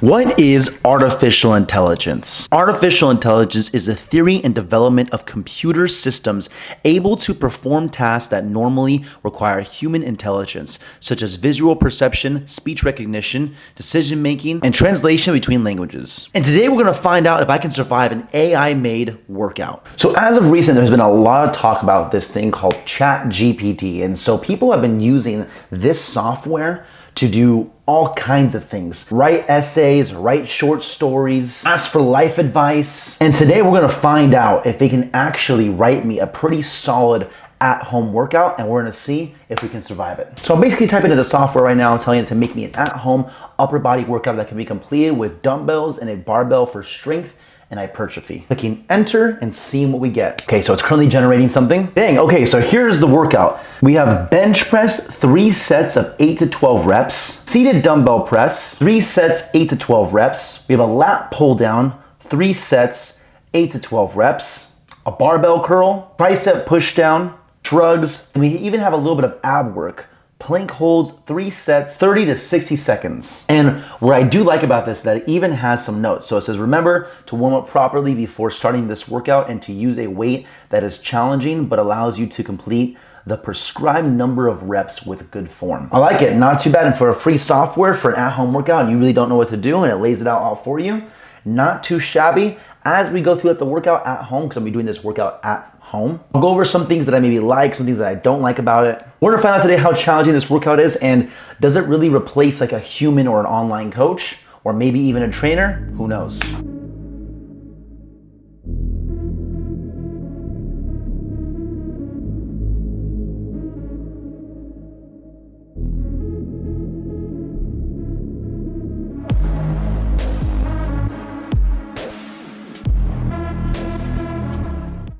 What is artificial intelligence? Artificial intelligence is the theory and development of computer systems able to perform tasks that normally require human intelligence, such as visual perception, speech recognition, decision making, and translation between languages. And today we're going to find out if I can survive an AI-made workout. So as of recent, there's been a lot of talk about this thing called ChatGPT. And so people have been using this software to do all kinds of things. Write essays, write short stories, ask for life advice. And today we're gonna find out if it can actually write me a pretty solid at-home workout, and we're gonna see if we can survive it. So I'm basically typing into the software right now and telling it to make me an at-home upper body workout that can be completed with dumbbells and a barbell for strength and hypertrophy. Clicking enter and seeing what we get. Okay, so it's currently generating something. Dang, okay, so here's the workout. We have bench press, 3 sets of 8 to 12 reps. Seated dumbbell press, 3 sets, 8 to 12 reps. We have a lat pull down, 3 sets, 8 to 12 reps. A barbell curl, tricep push down, shrugs, and we even have a little bit of ab work. Plank holds, 3 sets, 30 to 60 seconds. And what I do like about this is that it even has some notes. So it says, remember to warm up properly before starting this workout and to use a weight that is challenging but allows you to complete the prescribed number of reps with good form. I like it, not too bad. And for a free software for an at-home workout and you really don't know what to do and it lays it out all for you, not too shabby. As we go through the workout at home, because I'm gonna be doing this workout at home, I'll go over some things that I maybe like, some things that I don't like about it. We're gonna find out today how challenging this workout is and does it really replace like a human or an online coach or maybe even a trainer? Who knows?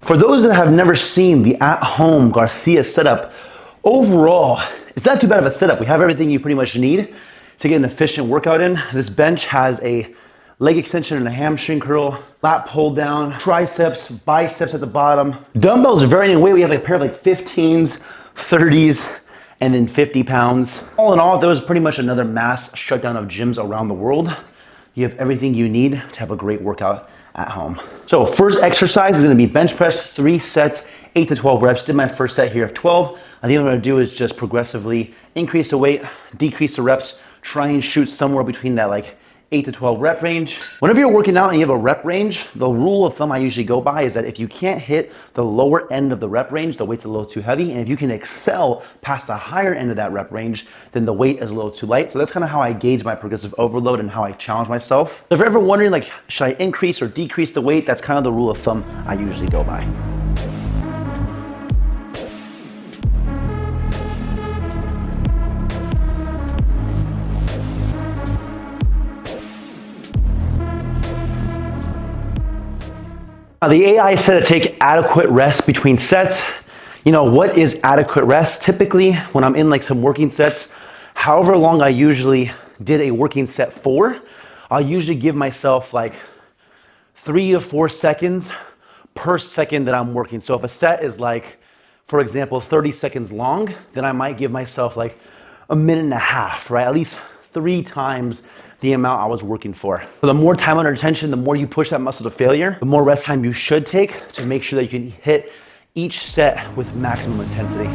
For those that have never seen the at-home Garcia setup, overall, it's not too bad of a setup. We have everything you pretty much need to get an efficient workout in. This bench has a leg extension and a hamstring curl, lat pull down, triceps, biceps at the bottom. Dumbbells are varying in weight. We have a pair of like 15s, 30s, and then 50 pounds. All in all, there was pretty much another mass shutdown of gyms around the world. You have everything you need to have a great workout at home. So first exercise is gonna be bench press, 3 sets, 8 to 12 reps. Did my first set here of 12. I think what I'm gonna do is just progressively increase the weight, decrease the reps, try and shoot somewhere between that like 8 to 12 rep range. Whenever you're working out and you have a rep range, the rule of thumb I usually go by is that if you can't hit the lower end of the rep range, the weight's a little too heavy. And if you can excel past the higher end of that rep range, then the weight is a little too light. So that's kind of how I gauge my progressive overload and how I challenge myself. So if you're ever wondering like, should I increase or decrease the weight? That's kind of the rule of thumb I usually go by. The AI said to take adequate rest between sets. You know, what is adequate rest? Typically, when I'm in like some working sets, however long I usually did a working set for, I'll usually give myself like 3 to 4 seconds per second that I'm working. So if a set is like, for example, 30 seconds long, then I might give myself like a minute and a half, right? At least 3 times the amount I was working for. So the more time under tension, the more you push that muscle to failure, the more rest time you should take to make sure that you can hit each set with maximum intensity.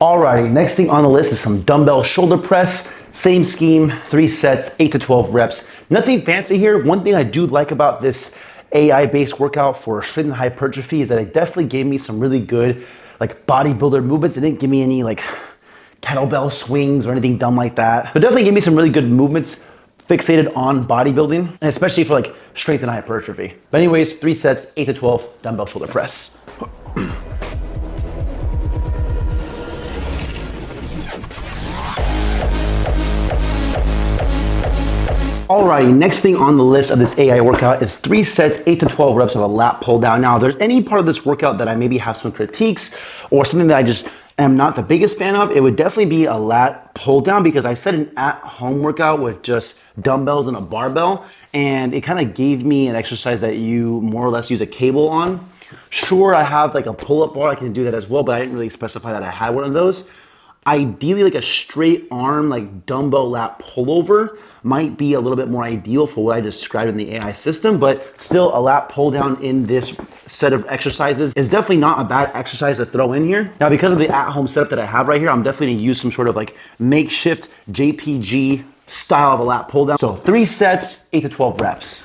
Alrighty, next thing on the list is some dumbbell shoulder press. Same scheme, 3 sets, 8 to 12 reps. Nothing fancy here. One thing I do like about this AI-based workout for strength and hypertrophy is that it definitely gave me some really good like bodybuilder movements. It didn't give me any like kettlebell swings or anything dumb like that. But definitely gave me some really good movements fixated on bodybuilding and especially for like strength and hypertrophy. But anyways, 3 sets, 8 to 12 dumbbell shoulder press. Alrighty, next thing on the list of this AI workout is 3 sets, 8 to 12 reps of a lat pull down. Now, if there's any part of this workout that I maybe have some critiques or something that I just am not the biggest fan of, it would definitely be a lat pull down, because I set an at-home workout with just dumbbells and a barbell, and it kind of gave me an exercise that you more or less use a cable on. Sure, I have like a pull-up bar, I can do that as well, but I didn't really specify that I had one of those. Ideally, like a straight arm, like dumbbell lat pullover might be a little bit more ideal for what I described in the AI system, but still a lat pull down in this set of exercises is definitely not a bad exercise to throw in here. Now, because of the at-home setup that I have right here, I'm definitely gonna use some sort of like makeshift JPG style of a lat pull down. So 3 sets, 8 to 12 reps.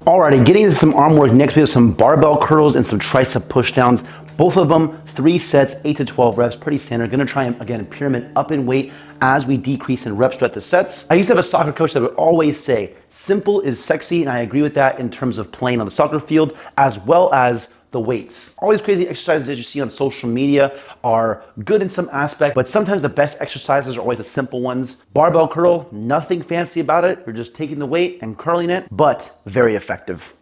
Alrighty, getting into some arm work. Next we have some barbell curls and some tricep pushdowns. Both of them 3 sets, 8 to 12 reps, pretty standard. Gonna try and again pyramid up in weight as we decrease in reps throughout the sets. I used to have a soccer coach that would always say, simple is sexy, and I agree with that in terms of playing on the soccer field as well as the weights. All these crazy exercises that you see on social media are good in some aspect, but sometimes the best exercises are always the simple ones. Barbell curl, nothing fancy about it. You're just taking the weight and curling it, but very effective.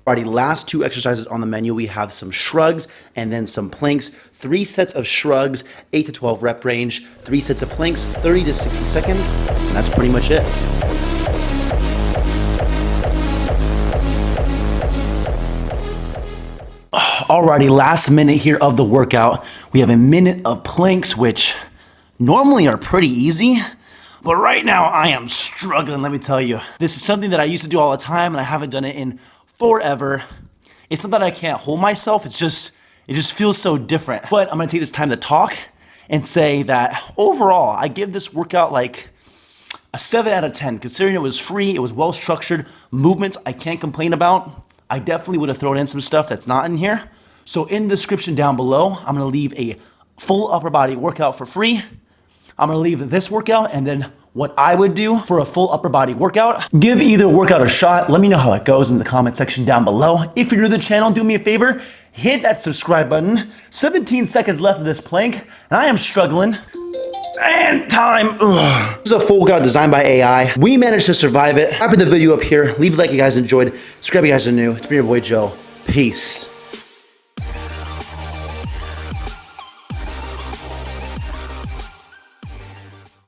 Alrighty, last 2 exercises on the menu. We have some shrugs and then some planks. 3 sets of shrugs, 8 to 12 rep range, 3 sets of planks, 30 to 60 seconds, and that's pretty much it. Alrighty, last minute here of the workout. We have a minute of planks, which normally are pretty easy, but right now I am struggling, let me tell you. This is something that I used to do all the time, and I haven't done it in forever. It's not that I can't hold myself, it just feels so different. But I'm gonna take this time to talk and say that overall, I give this workout like a 7 out of 10, considering it was free, it was well structured, movements I can't complain about. I definitely would have thrown in some stuff that's not in here. So in the description down below, I'm gonna leave a full upper body workout for free. I'm gonna leave this workout and then what I would do for a full upper body workout. Give either workout a shot. Let me know how it goes in the comment section down below. If you're new to the channel, do me a favor, hit that subscribe button. 17 seconds left of this plank, and I am struggling. And time. Ugh. This is a full workout designed by AI. We managed to survive it. Wrapping the video up here. Leave a like if you guys enjoyed. Subscribe if you guys are new. It's been your boy Joe. Peace.